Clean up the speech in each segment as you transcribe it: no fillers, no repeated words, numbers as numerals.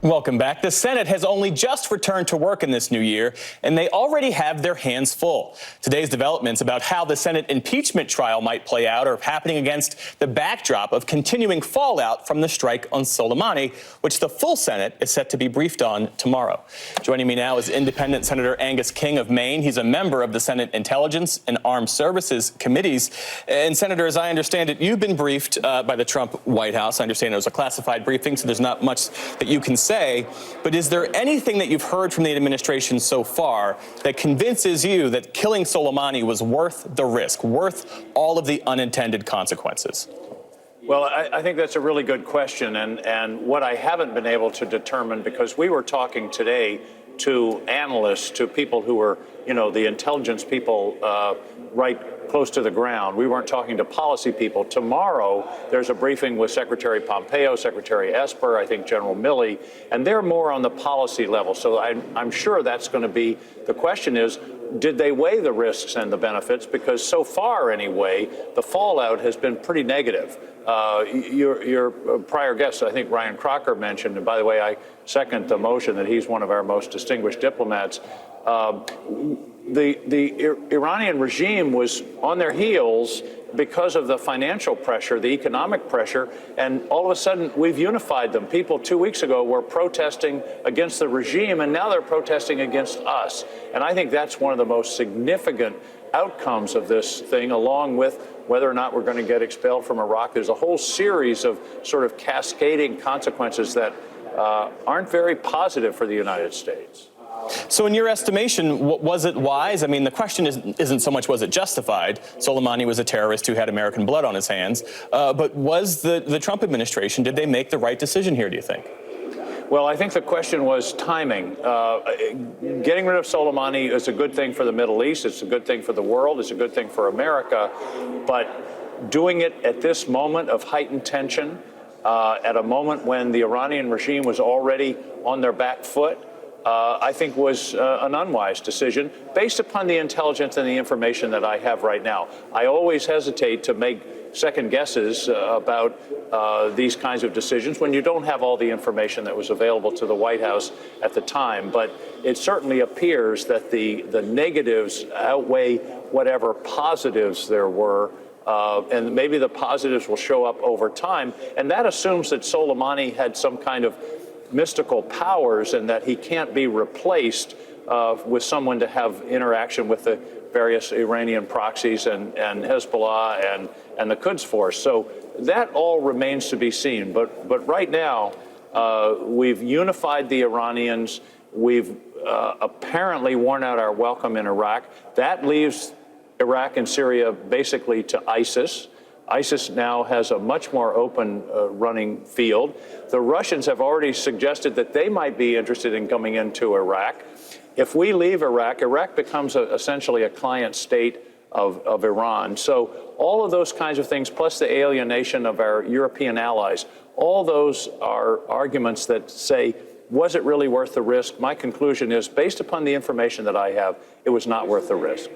Welcome back. The Senate has only just returned to work in this new year, and they already have their hands full. Today's developments about how the Senate impeachment trial might play out are happening against the backdrop of continuing fallout from the strike on Soleimani, which the full Senate is set to be briefed on tomorrow. Joining me now is Independent Senator Angus King of Maine. He's a member of the Senate Intelligence and Armed Services Committees. And, Senator, as I understand it, you've been briefed by the Trump White House. I understand it was a classified briefing, so there's not much that you can say. But is there anything that you've heard from the administration so far that convinces you that killing Soleimani was worth the risk, worth all of the unintended consequences? Well, I think that's a really good question. And what I haven't been able to determine, because we were talking today to analysts, to people who were, the intelligence people right close to the ground. We weren't talking to policy people. Tomorrow, there's a briefing with Secretary Pompeo, Secretary Esper, I think General Milley, and they're more on the policy level. So I'm sure that's going to be, the question is, did they weigh the risks and the benefits? Because so far, anyway, the fallout has been pretty negative. Your prior guest, I think Ryan Crocker mentioned, and by the way, I second the motion that he's one of our most distinguished diplomats. The Iranian regime was on their heels because of the financial pressure, the economic pressure, and all of a sudden we've unified them. People 2 weeks ago were protesting against the regime, and now they're protesting against us. And I think that's one of the most significant outcomes of this thing, along with whether or not we're going to get expelled from Iraq. There's a whole series of sort of cascading consequences that aren't very positive for the United States. So in your estimation, was it wise? I mean, the question isn't so much was it justified. Soleimani was a terrorist who had American blood on his hands. But was the Trump administration, did they make the right decision here, do you think? Well, I think the question was timing. Getting rid of Soleimani is a good thing for the Middle East. It's a good thing for the world. It's a good thing for America. But doing it at this moment of heightened tension, at a moment when the Iranian regime was already on their back foot, I think was an unwise decision based upon the intelligence and the information that I have right now. I always hesitate to make second guesses about these kinds of decisions when you don't have all the information that was available to the White House at the time. But it certainly appears that the negatives outweigh whatever positives there were. And maybe the positives will show up over time. And that assumes that Soleimani had some kind of mystical powers and that he can't be replaced with someone to have interaction with the various Iranian proxies and Hezbollah and the Quds Force. So that all remains to be seen. But right now, we've unified the Iranians. We've apparently worn out our welcome in Iraq. That leaves Iraq and Syria basically to ISIS. ISIS now has a much more open running field. The Russians have already suggested that they might be interested in coming into Iraq. If we leave Iraq, Iraq becomes essentially a client state of Iran. So all of those kinds of things, plus the alienation of our European allies, all those are arguments that say, was it really worth the risk? My conclusion is, based upon the information that I have, it was not worth the risk.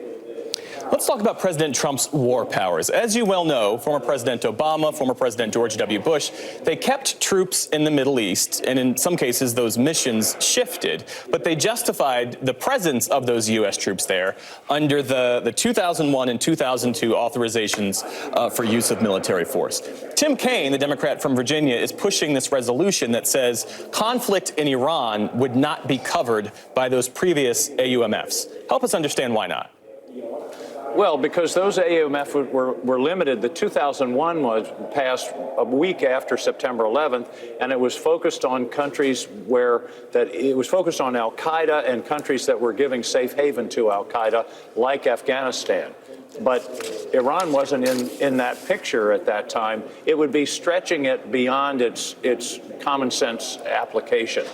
Let's talk about President Trump's war powers. As you well know, former President Obama, former President George W. Bush, they kept troops in the Middle East, and in some cases those missions shifted, but they justified the presence of those U.S. troops there under the 2001 and 2002 authorizations for use of military force. Tim Kaine, the Democrat from Virginia, is pushing this resolution that says conflict in Iran would not be covered by those previous AUMFs. Help us understand why not. Well, because those AUMF were limited. The 2001 was passed a week after September 11th, and it was focused on countries it was focused on al-Qaeda and countries that were giving safe haven to al-Qaeda, like Afghanistan. But Iran wasn't in that picture at that time. It would be stretching it beyond its common sense application.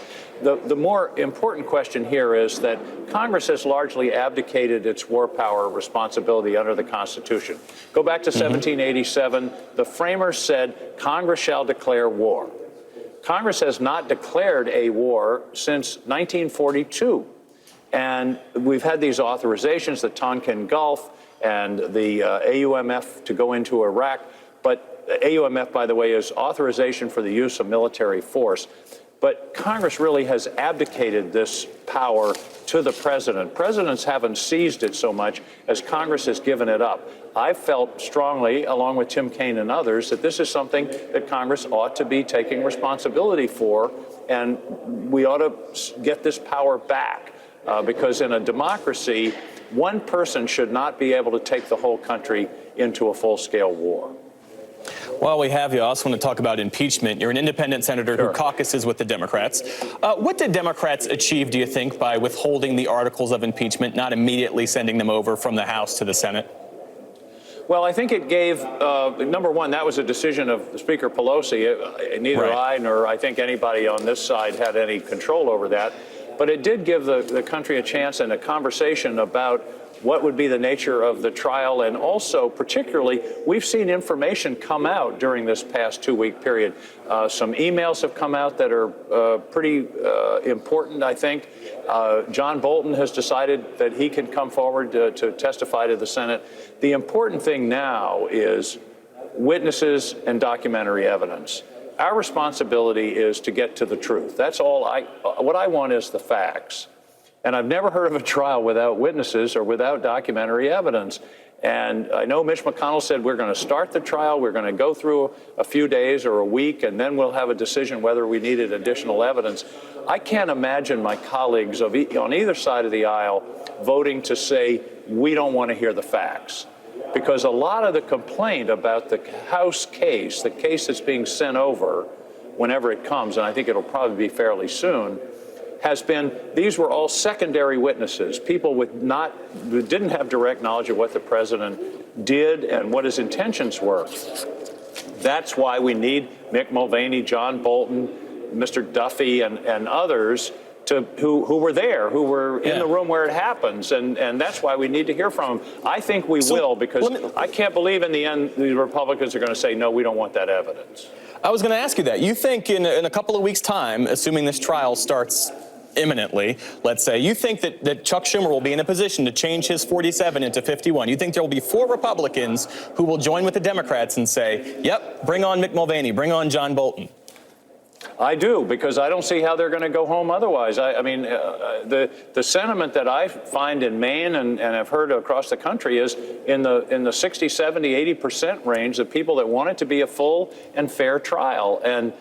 The more important question here is that Congress has largely abdicated its war power responsibility under the Constitution. Go back to 1787. The framers said Congress shall declare war. Congress has not declared a war since 1942. And we've had these authorizations, the Tonkin Gulf and the AUMF to go into Iraq. But AUMF, by the way, is authorization for the use of military force. But Congress really has abdicated this power to the president. Presidents haven't seized it so much as Congress has given it up. I felt strongly, along with Tim Kaine and others, that this is something that Congress ought to be taking responsibility for, and we ought to get this power back. Because in a democracy, one person should not be able to take the whole country into a full-scale war. While we have you, I also want to talk about impeachment. You're an independent senator who caucuses with the Democrats. What did Democrats achieve, do you think, by withholding the articles of impeachment, not immediately sending them over from the House to the Senate? Well, I think it gave, number one, that was a decision of Speaker Pelosi. Neither I nor I think anybody on this side had any control over that. But it did give the country a chance and a conversation about what would be the nature of the trial. And also, particularly, we've seen information come out during this past 2-week period. Some emails have come out that are pretty important, I think. John Bolton has decided that he can come forward to testify to the Senate. The important thing now is witnesses and documentary evidence. Our responsibility is to get to the truth. That's all what I want is the facts. And I've never heard of a trial without witnesses or without documentary evidence. And I know Mitch McConnell said we're going to start the trial, we're going to go through a few days or a week, and then we'll have a decision whether we needed additional evidence. I can't imagine my colleagues on either side of the aisle voting to say we don't want to hear the facts. Because a lot of the complaint about the House case, the case that's being sent over whenever it comes, and I think it'll probably be fairly soon, has been these were all secondary witnesses, people who didn't have direct knowledge of what the president did and what his intentions were. That's why we need Mick Mulvaney, John Bolton, Mr. Duffy, and others who were there, who were in the room where it happens, and that's why we need to hear from them. I think we will, because I can't believe in the end the Republicans are going to say, no, we don't want that evidence. I was going to ask you that. You think in a couple of weeks' time, assuming this trial starts imminently, let's say, you think that Chuck Schumer will be in a position to change his 47 into 51. You think there will be 4 Republicans who will join with the Democrats and say, yep, bring on Mick Mulvaney, bring on John Bolton. I do, because I don't see how they're going to go home otherwise. I mean, the sentiment that I find in Maine and have heard across the country is in the 60, 70, 80% range of people that want it to be a full and fair trial. And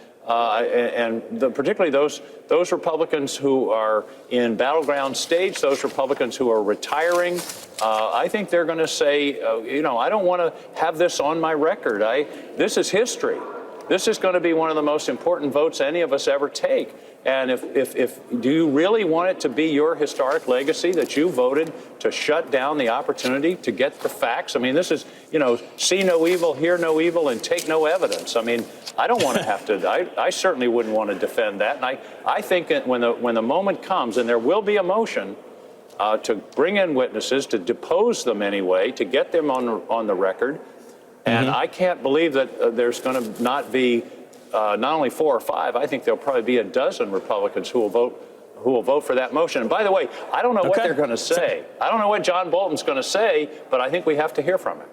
particularly those Republicans who are in battleground states, those Republicans who are retiring, I think they're going to say, I don't want to have this on my record. This is history. This is going to be one of the most important votes any of us ever take. And do you really want it to be your historic legacy that you voted to shut down the opportunity to get the facts? I mean, this is, see no evil, hear no evil, and take no evidence. I mean, I don't want to have to, I certainly wouldn't want to defend that. And I think that when the moment comes, and there will be a motion to bring in witnesses, to depose them anyway, to get them on the record, and I can't believe that there's going to not be not only 4 or 5. I think there'll probably be a dozen Republicans who will vote for that motion. And by the way, I don't know what they're going to say. I don't know what John Bolton's going to say, but I think we have to hear from him.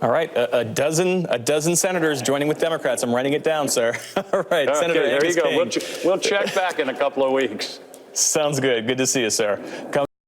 All right, a dozen senators joining with Democrats. I'm writing it down, sir. All right, okay, Senator. There you go. We'll check back in a couple of weeks. Sounds good. Good to see you, sir.